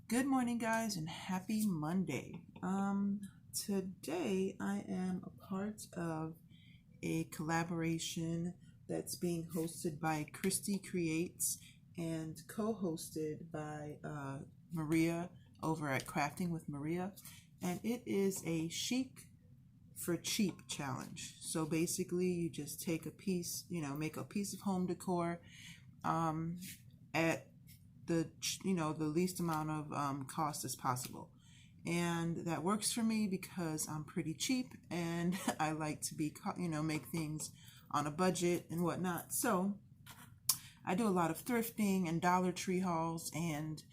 Good morning, guys, and happy Monday. Today I am a part of a collaboration that's being hosted by Christi Creates and co-hosted by Maria over at Crafting with Maria, and it is a chic for cheap challenge. So basically, you just take a piece, make a piece of home decor at the least amount of cost as possible, and that works for me because I'm pretty cheap and I like to be make things on a budget and whatnot. So I do a lot of thrifting and Dollar Tree hauls and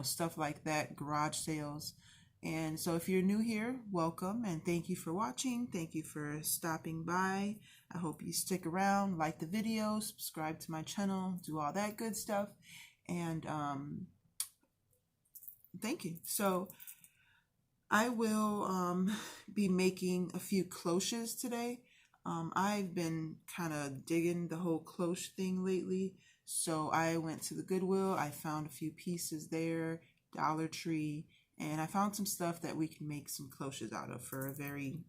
stuff like that, garage sales. And so if you're new here, welcome and thank you for watching. Thank you for stopping by. I hope you stick around, like the video, subscribe to my channel, do all that good stuff. And thank you. So I will be making a few cloches today. I've been kind of digging the whole cloche thing lately. So I went to the Goodwill. I found a few pieces there, Dollar Tree, and I found some stuff that we can make some cloches out of for a very,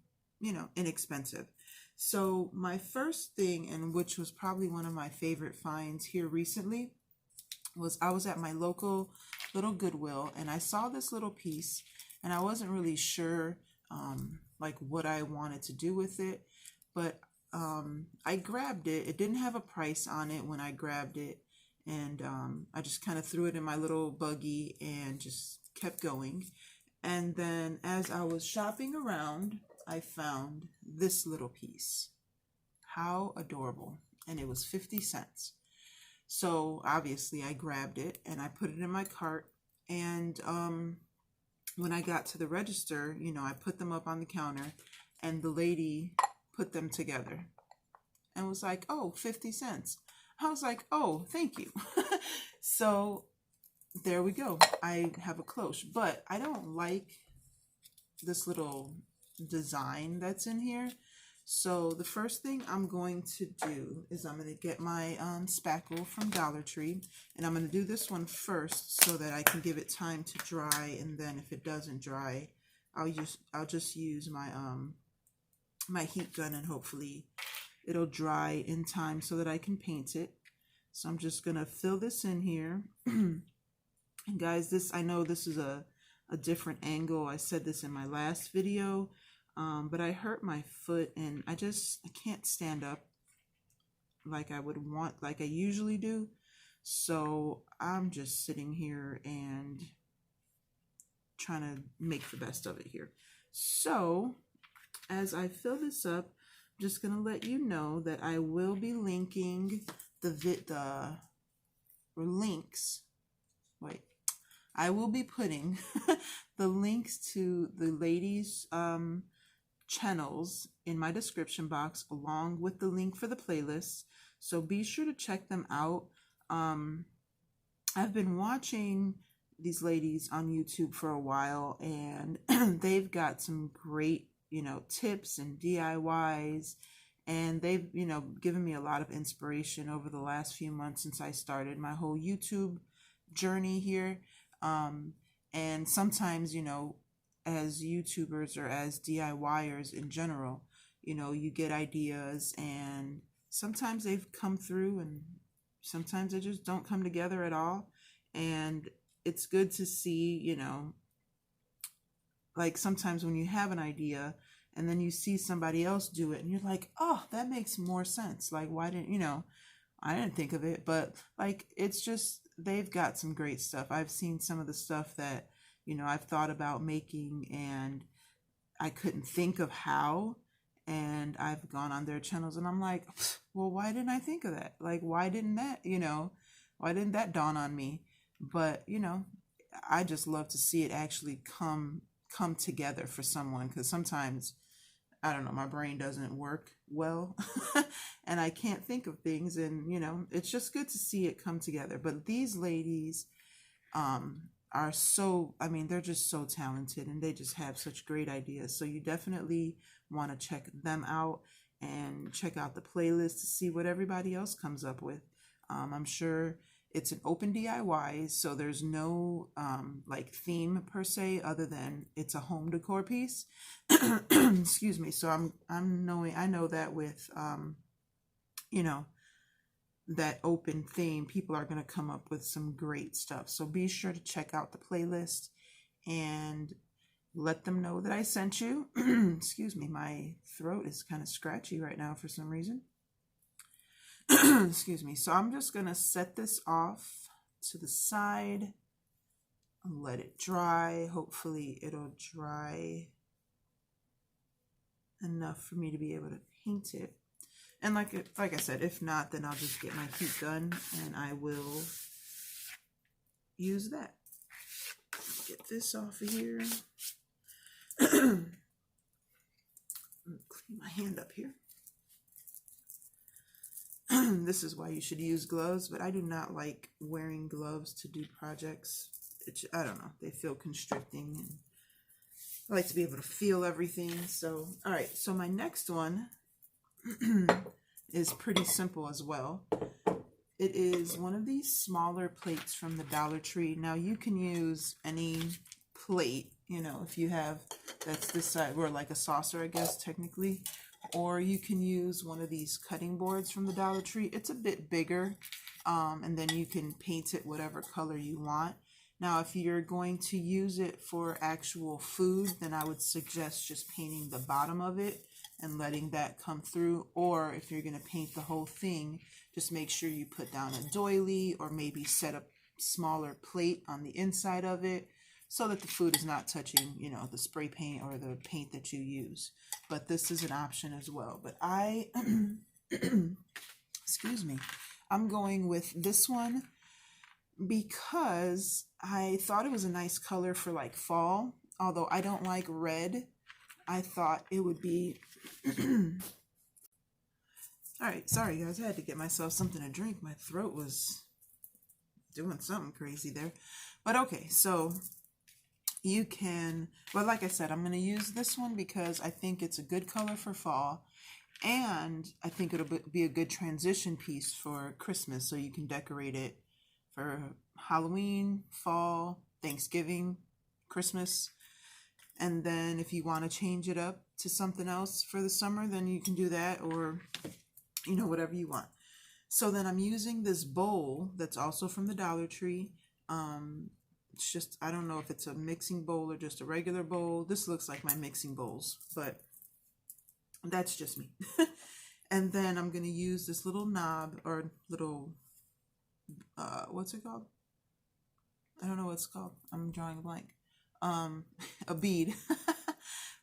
inexpensive. So my first thing, and which was probably one of my favorite finds here recently, was I was at my local little Goodwill and I saw this little piece and I wasn't really sure like what I wanted to do with it, but I grabbed it. It didn't have a price on it when I grabbed it, and I just kind of threw it in my little buggy and just kept going. And then as I was shopping around, I found this little piece. How adorable. And it was 50 cents. So obviously I grabbed it and I put it in my cart, and when I got to the register, I put them up on the counter and the lady put them together and was like, oh, 50 cents. I was like, oh, thank you. So there we go. I have a cloche, but I don't like this little design that's in here. So the first thing I'm going to do is I'm going to get my spackle from Dollar Tree, and I'm going to do this one first so that I can give it time to dry, and then if it doesn't dry, I'll just use my my heat gun, and hopefully it'll dry in time so that I can paint it. So I'm just going to fill this in here. And guys, I know this is a different angle. I said this in my last video. But I hurt my foot and I can't stand up like I would want, like I usually do. So I'm just sitting here and trying to make the best of it here. So as I fill this up, I'm just going to let you know that I will be linking I will be putting the links to the ladies' channels in my description box, along with the link for the playlist, so be sure to check them out. I've been watching these ladies on YouTube for a while, and they've got some great tips and DIYs, and they've given me a lot of inspiration over the last few months since I started my whole YouTube journey here. And sometimes as YouTubers or as DIYers in general, you get ideas, and sometimes they've come through and sometimes they just don't come together at all. And it's good to see, like sometimes when you have an idea and then you see somebody else do it and you're like, oh, that makes more sense. Like, why didn't, I didn't think of it, but like, it's just, they've got some great stuff. I've seen some of the stuff that I've thought about making and I couldn't think of how, and I've gone on their channels and I'm like, well, why didn't I think of that? Like, why didn't that dawn on me? But I just love to see it actually come together for someone, because sometimes, I don't know, my brain doesn't work well and I can't think of things, and it's just good to see it come together. But these ladies are so, they're just so talented and they just have such great ideas. So you definitely want to check them out and check out the playlist to see what everybody else comes up with. I'm sure It's an open DIY, so there's no like theme per se, other than it's a home decor piece. Excuse me. So I know that with you know, that open theme, people are going to come up with some great stuff. So be sure to check out the playlist and let them know that I sent you. Excuse me, my throat is kind of scratchy right now for some reason. Excuse me. So I'm just going to set this off to the side and let it dry. Hopefully it'll dry enough for me to be able to paint it. And like I said, if not, then I'll just get my heat gun and I will use that. Get this off of here. Clean my hand up here. This is why you should use gloves, but I do not like wearing gloves to do projects. I don't know, they feel constricting, and I like to be able to feel everything. So, all right, so my next one is pretty simple as well. It is one of these smaller plates from the Dollar Tree. Now you can use any plate, you know, if you have, that's this side, or like a saucer, I guess, technically. Or you can use one of these cutting boards from the Dollar Tree. It's a bit bigger, and then you can paint it whatever color you want. Now, if you're going to use it for actual food, then I would suggest just painting the bottom of it and letting that come through. Or if you're going to paint the whole thing, just make sure you put down a doily or maybe set a smaller plate on the inside of it so that the food is not touching, you know, the spray paint or the paint that you use. But this is an option as well. But I, excuse me, I'm going with this one because I thought it was a nice color for like fall. Although I don't like red, I thought it would be... All right, sorry guys, I had to get myself something to drink. My throat was doing something crazy there. But okay, so you can, well, like I said, I'm going to use this one because I think it's a good color for fall, and I think it'll be a good transition piece for Christmas, so you can decorate it for Halloween, fall, Thanksgiving, Christmas. And then if you want to change it up to something else for the summer, then you can do that, or, you know, whatever you want. So then I'm using this bowl that's also from the Dollar Tree. It's just, I don't know if it's a mixing bowl or just a regular bowl. This looks like my mixing bowls, but that's just me. And then I'm going to use this little knob or little, what's it called? I don't know what it's called. I'm drawing a blank. A bead.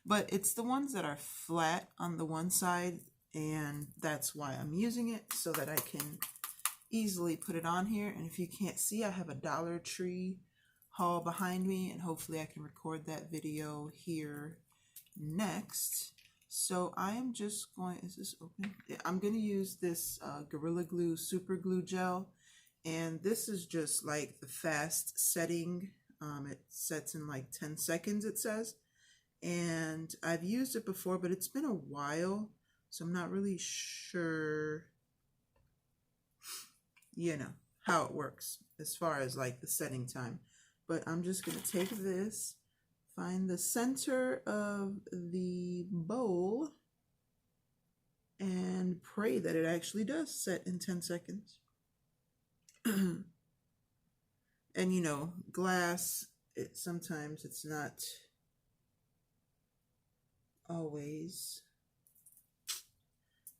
But it's the ones that are flat on the one side, and that's why I'm using it, so that I can easily put it on here. And if you can't see, I have a Dollar Tree haul behind me, and hopefully I can record that video here next. So I am just going, is this open? Yeah, I'm going to use this Gorilla Glue Super Glue Gel, and this is just like the fast setting. It sets in like 10 seconds, it says. And I've used it before, but it's been a while, so I'm not really sure, you know, how it works as far as like the setting time. But I'm just going to take this, find the center of the bowl, and pray that it actually does set in 10 seconds. And you know, glass, sometimes it's not always.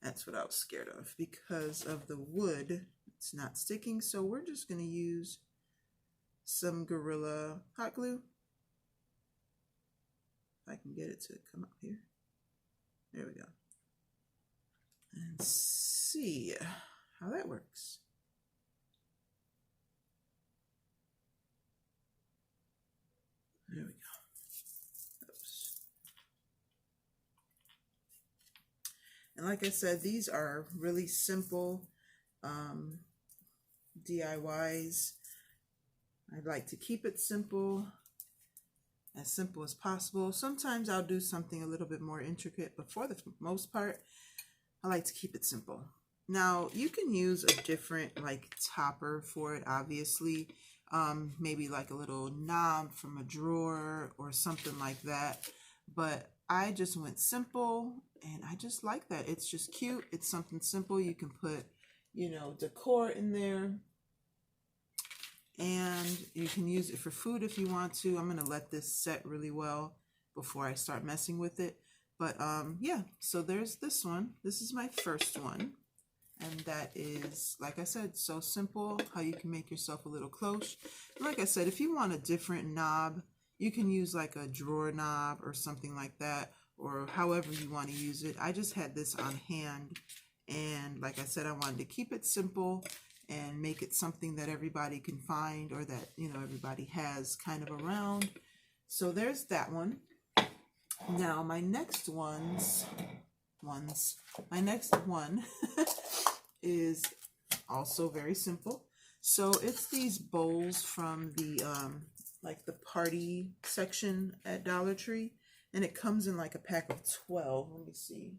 That's what I was scared of, because of the wood, it's not sticking. So we're just going to use some Gorilla hot glue. If I can get it to come up here. There we go. And see how that works. There we go. Oops. And like I said, these are really simple DIYs. I'd like to keep it simple as possible. Sometimes I'll do something a little bit more intricate, but for the most part, I like to keep it simple. Now you can use a different like topper for it, obviously. Maybe like a little knob from a drawer or something like that. But I just went simple and I just like that. It's just cute. It's something simple. You can put, you know, decor in there. And you can use it for food if you want to. I'm going to let this set really well before I start messing with it. But yeah, so there's this one. This is my first one. And that is, like I said, so simple how you can make yourself a little cloche. And like I said, if you want a different knob, you can use like a drawer knob or something like that, or however you want to use it. I just had this on hand, and like I said, I wanted to keep it simple and make it something that everybody can find, or that, you know, everybody has kind of around. So there's that one. Now my next one is also very simple. So it's these bowls from the like the party section at Dollar Tree, and it comes in like a pack of 12. Let me see.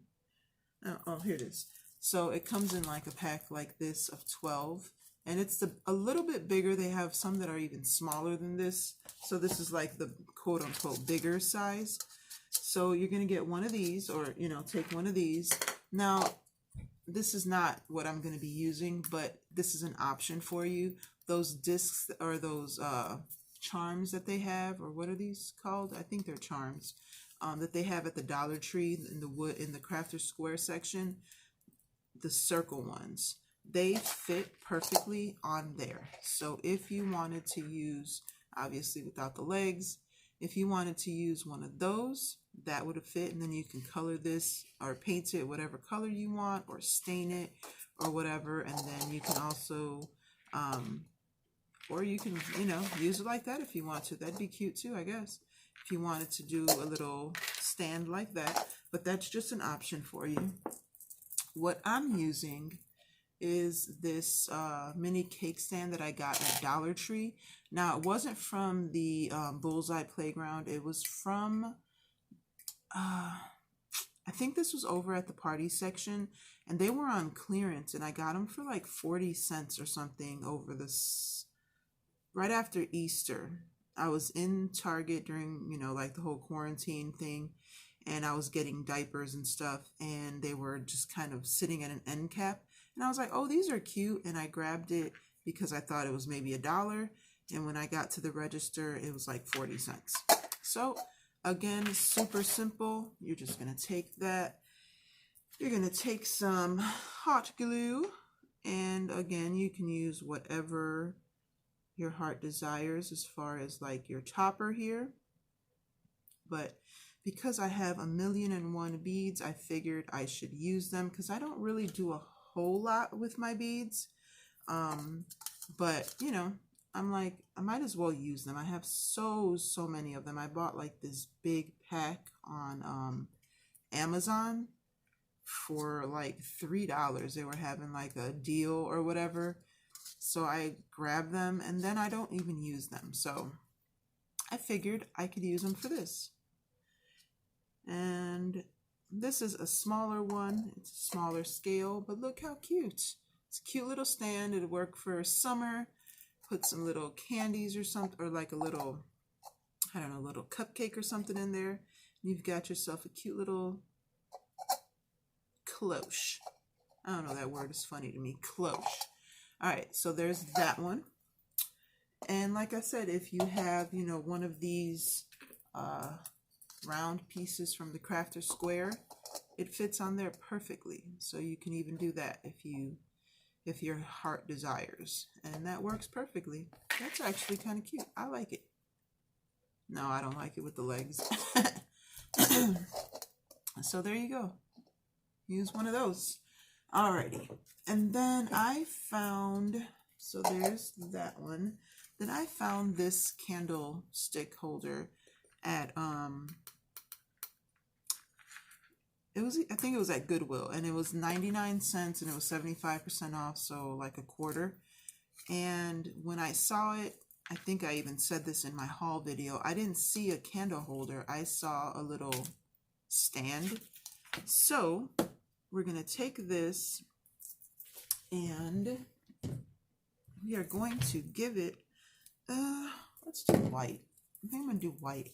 Oh, here it is. So it comes in like a pack like this of 12, and it's a little bit bigger. They have some that are even smaller than this. So this is like the quote unquote bigger size. So you're going to get one of these, or, you know, take one of these. Now, this is not what I'm going to be using, but this is an option for you. Those discs, or those charms that they have, or what are these called? I think they're charms, that they have at the Dollar Tree in the Crafter Square section. The circle ones, they fit perfectly on there. So if you wanted to use, obviously without the legs, if you wanted to use one of those, that would have fit. And then you can color this or paint it whatever color you want, or stain it or whatever. And then you can also or you can, you know, use it like that if you want to. That'd be cute too, I guess, if you wanted to do a little stand like that. But that's just an option for you. What I'm using is this mini cake stand that I got at Dollar Tree. Now, it wasn't from the Bullseye Playground. It was from, I think this was over at the party section, and they were on clearance, and I got them for like 40 cents or something over this, right after Easter. I was in Target during, you know, like the whole quarantine thing, and I was getting diapers and stuff, and they were just kind of sitting at an end cap. And I was like, oh, these are cute. And I grabbed it because I thought it was maybe $1. And when I got to the register, it was like 40 cents. So again, super simple. You're just going to take that. You're going to take some hot glue. And again, you can use whatever your heart desires as far as like your topper here. But because I have 1,000,001 beads, I figured I should use them, because I don't really do a whole lot with my beads. But, you know, I'm like, I might as well use them. I have so many of them. I bought like this big pack on Amazon for like $3. They were having like a deal or whatever. So I grabbed them, and then I don't even use them. So I figured I could use them for this. And this is a smaller one. It's a smaller scale, but look how cute. It's a cute little stand. It'll work for summer. Put some little candies or something, or like a little, I don't know, little cupcake or something in there. You've got yourself a cute little cloche. I don't know, that word is funny to me, cloche. All right, so there's that one. And like I said, if you have, you know, one of these round pieces from the Crafter Square, it fits on there perfectly. So you can even do that if your heart desires, and that works perfectly. That's actually kind of cute. I like it. No, I don't like it with the legs. So there you go. Use one of those. Alrighty. And then I found, so there's that one. Then I found this candlestick holder at I think it was at Goodwill, and it was 99 cents, and it was 75% off, so like a quarter. And when I saw it, I think I even said this in my haul video, I didn't see a candle holder. I saw a little stand. So we're going to take this, And we are going to give it, let's do white. I think I'm going to do white.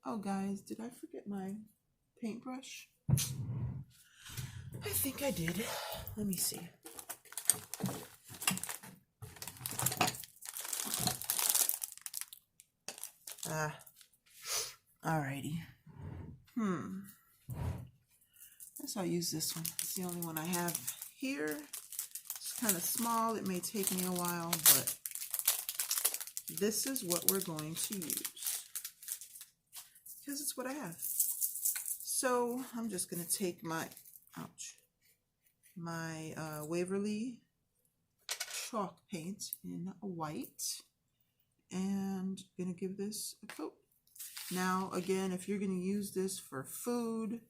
Oh, guys, did I forget my paintbrush? I think I did. Let me see. Alrighty. Guess I'll use this one. It's the only one I have here. It's kind of small. It may take me a while, but this is what we're going to use because it's what I have. So I'm just going to take my, my Waverly chalk paint in white and going to give this a coat. Now, again, if you're going to use this for food,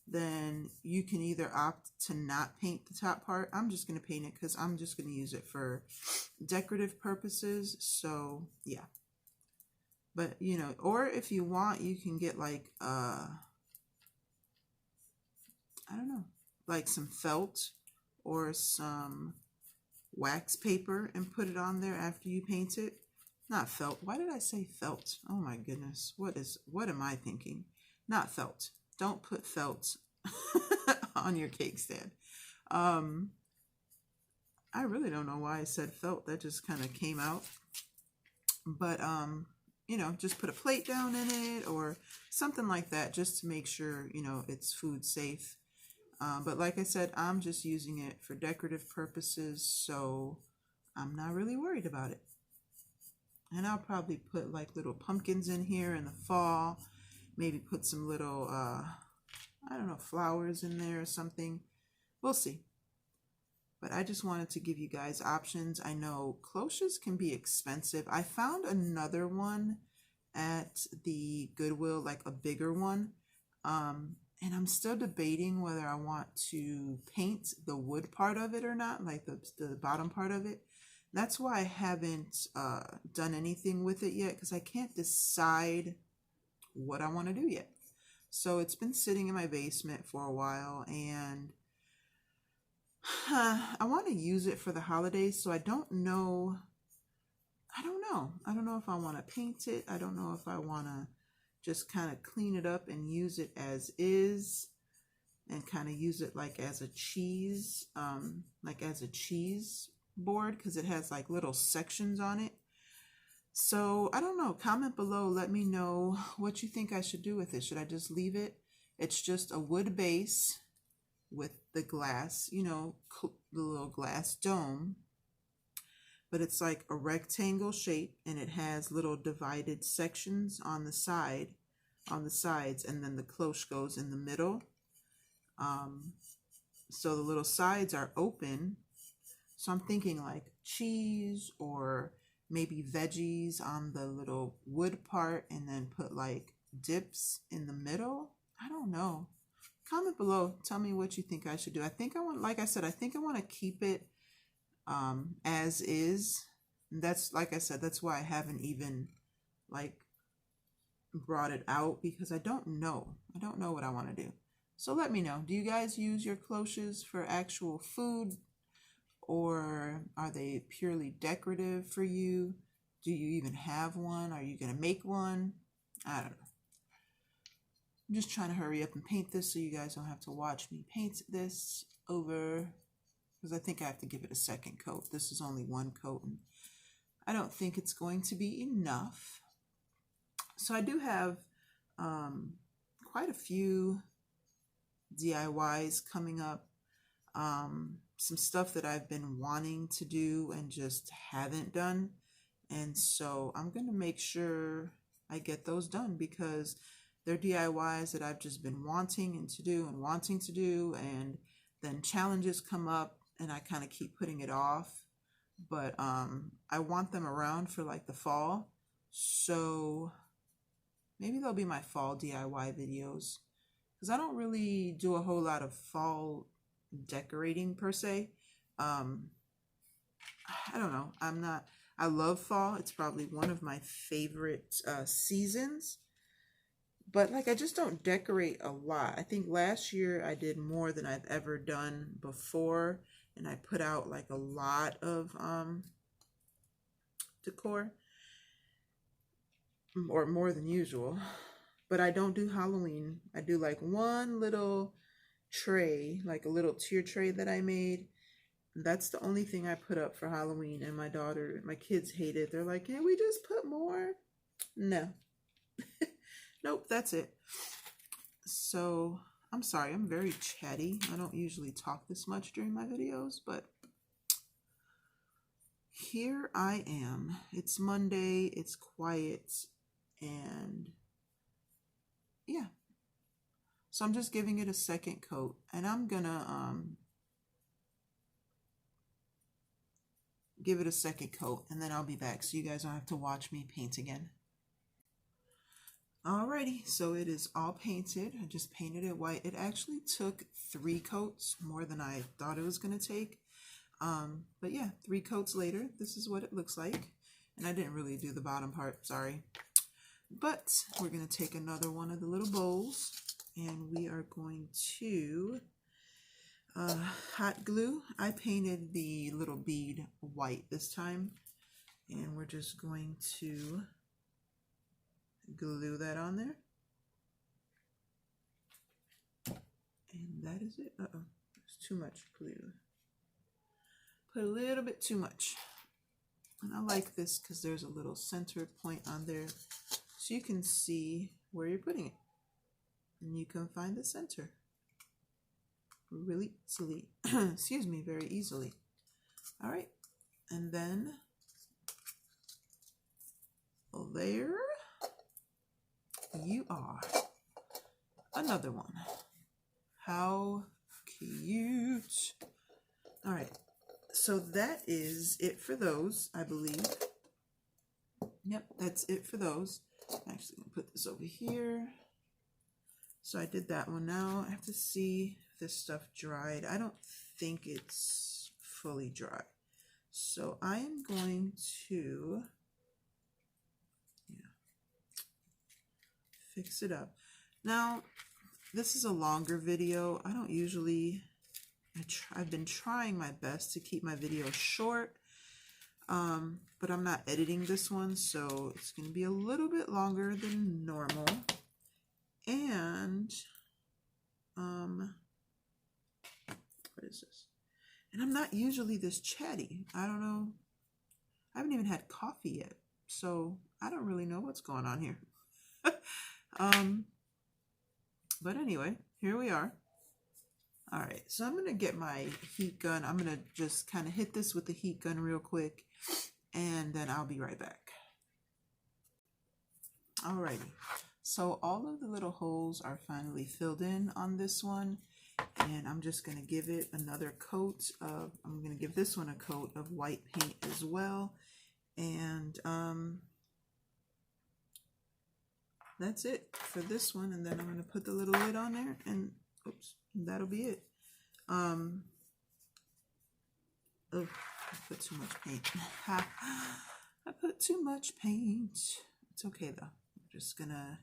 then you can either opt to not paint the top part. I'm just going to paint it because I'm just going to use it for decorative purposes. So, yeah. But, you know, or if you want, you can get like, I don't know, like some felt or some wax paper and put it on there after you paint it. Not felt. Why did I say felt? Oh my goodness. What am I thinking? Not felt. Don't put felt on your cake stand. I really don't know why I said felt. That just kind of came out. But, you know, just put a plate down in it or something like that just to make sure, you know, it's food safe. But like I said, I'm just using it for decorative purposes, so I'm not really worried about it. And I'll probably put like little pumpkins in here in the fall. Maybe put some little, I don't know, flowers in there or something. We'll see. But I just wanted to give you guys options. I know cloches can be expensive. I found another one at the Goodwill, like a bigger one. And I'm still debating whether I want to paint the wood part of it or not, like the bottom part of it. That's why I haven't done anything with it yet, because I can't decide what I want to do yet. So it's been sitting in my basement for a while, and I want to use it for the holidays, so I don't know. I don't know if I want to paint it. I don't know if I want to just kind of clean it up and use it as is, and kind of use it like as a cheese, board, because it has like little sections on it. So I don't know. Comment below. Let me know what you think I should do with it. Should I just leave it? It's just a wood base with the glass, you know, the little glass dome. But it's like a rectangle shape, and it has little divided sections on the sides, and then the cloche goes in the middle. So the little sides are open. So I'm thinking like cheese or maybe veggies on the little wood part, and then put like dips in the middle. I don't know. Comment below. Tell me what you think I should do. I think I want, like I said, I think I want to keep it as is. And that's, like I said, that's why I haven't even like brought it out, because I don't know what I want to do. So let me know. Do you guys use your cloches for actual food, or are they purely decorative for you? Do you even have one? Are you gonna make one? I don't know. I'm just trying to hurry up and paint this so you guys don't have to watch me paint this over, because I think I have to give it a second coat. This is only one coat, and I don't think it's going to be enough. So I do have quite a few DIYs coming up. Some stuff that I've been wanting to do and just haven't done. And so I'm going to make sure I get those done, because they're DIYs that I've just been wanting to do, and then challenges come up and I kind of keep putting it off. But I want them around for like the fall. So maybe they'll be my fall DIY videos, because I don't really do a whole lot of fall decorating per se. I don't know. I love fall. It's probably one of my favorite seasons. But like I just don't decorate a lot. I think last year I did more than I've ever done before, and I put out like a lot of decor, or more than usual. But I don't do Halloween. I do like one little tray, like a little tier tray that I made. That's the only thing I put up for Halloween, and my kids hate it. They're like, "Can we just put more?" No. Nope, that's it. So, I'm sorry, I'm very chatty. I don't usually talk this much during my videos, but here I am. It's Monday, it's quiet, and yeah. So I'm just giving it a second coat, and I'm gonna give it a second coat, and then I'll be back so you guys don't have to watch me paint again. Alrighty, so it is all painted. I just painted it white. It actually took 3 coats, more than I thought it was going to take. But yeah, 3 coats later, this is what it looks like. And I didn't really do the bottom part, sorry. But we're going to take another one of the little bowls, and we are going to hot glue. I painted the little bead white this time, and we're just going to glue that on there, and that is it. There's too much glue. Put a little bit too much, and I like this because there's a little center point on there, so you can see where you're putting it, and you can find the center really easily. Excuse me, very easily. All right, and then there you are. Another one. How cute. All right. So that is it for those, I believe. Yep, that's it for those. I'm actually going to put this over here. So I did that one. Now I have to see if this stuff dried. I don't think it's fully dry. So I am going to fix it up. Now, this is a longer video. I don't usually, I've been trying my best to keep my videos short, but I'm not editing this one, so it's going to be a little bit longer than normal. And, what is this? And I'm not usually this chatty. I don't know. I haven't even had coffee yet, so I don't really know what's going on here. But anyway, here we are. All right, so I'm going to get my heat gun. I'm going to just kind of hit this with the heat gun real quick, and then I'll be right back. Alrighty, so all of the little holes are finally filled in on this one, and I'm just going to give it another coat of, I'm going to give this one a coat of white paint as well, and that's it for this one. And then I'm going to put the little lid on there, and oops, that'll be it. Oh, I put too much paint. I put too much paint. It's okay though. I'm just gonna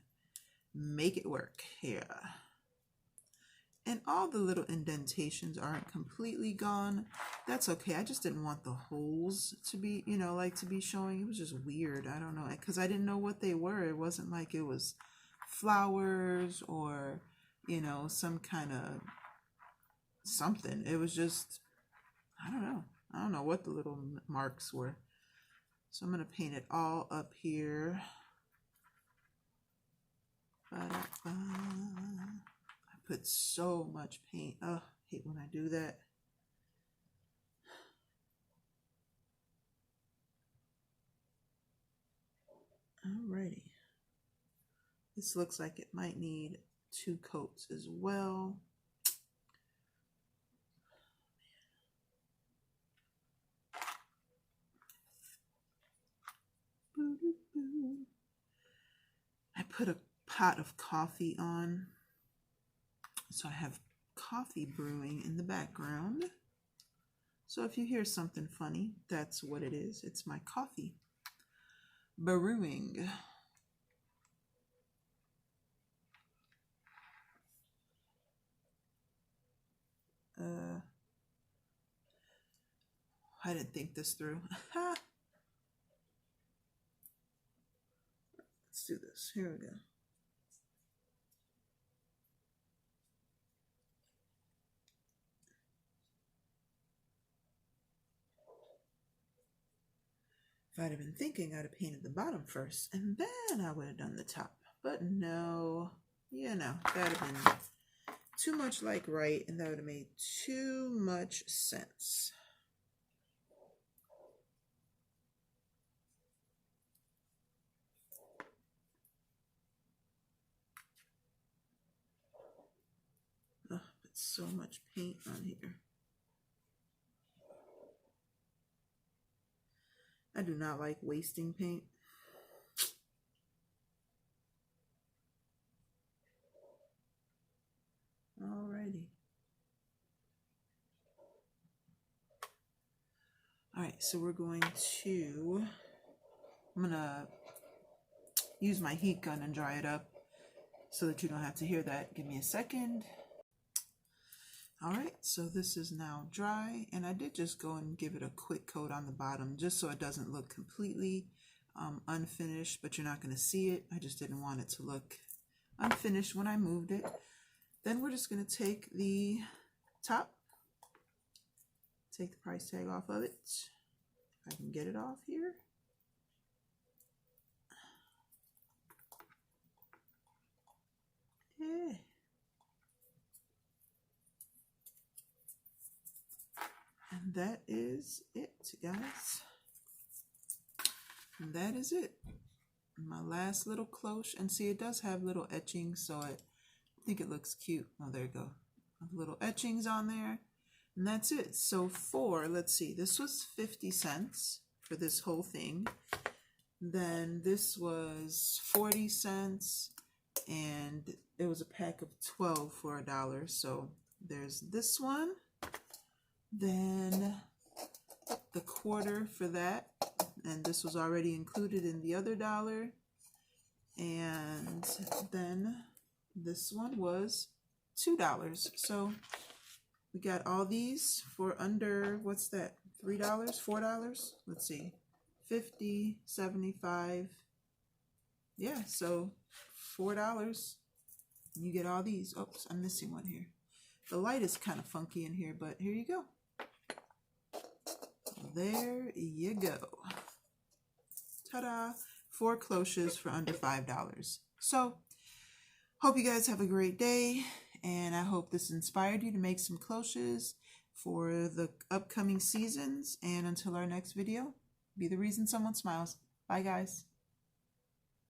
make it work here. And all the little indentations aren't completely gone. That's okay. I just didn't want the holes to be, you know, like to be showing. It was just weird. I don't know, because I didn't know what they were. It wasn't like it was flowers or, you know, some kind of something. It was just, I don't know. I don't know what the little marks were. So I'm going to paint it all up here. Ba-da-ba. Put so much paint. Oh, I hate when I do that. Alrighty. This looks like it might need 2 coats as well. I put a pot of coffee on. So I have coffee brewing in the background. So if you hear something funny, that's what it is. It's my coffee brewing. I didn't think this through. Let's do this. Here we go. If I'd have been thinking, I'd have painted the bottom first, and then I would have done the top. But no, you know, that would have been too much like right, and that would have made too much sense. Oh, but so much paint on here. I do not like wasting paint. Alrighty. Alright, so we're going to, I'm gonna use my heat gun and dry it up so that you don't have to hear that. Give me a second. Alright, so this is now dry, and I did just go and give it a quick coat on the bottom just so it doesn't look completely unfinished, but you're not going to see it. I just didn't want it to look unfinished when I moved it. Then we're just going to take the top, take the price tag off of it. If I can get it off here. Yeah. And that is it, guys. And that is it. My last little cloche. And see, it does have little etchings, so I think it looks cute. Oh, there you go. Little etchings on there. And that's it. So for, let's see, this was 50 cents for this whole thing. Then this was 40 cents. And it was a pack of 12 for $1. So there's this one. Then the quarter for that, and this was already included in the other $1. And then this one was $2. So we got all these for under, what's that, $3, $4? Let's see, 50, 75. Yeah, so $4. You get all these. Oops, I'm missing one here. The light is kind of funky in here, but here you go. There you go. Ta-da! 4 cloches for under $5. So, hope you guys have a great day, and I hope this inspired you to make some cloches for the upcoming seasons. And until our next video, be the reason someone smiles. Bye, guys.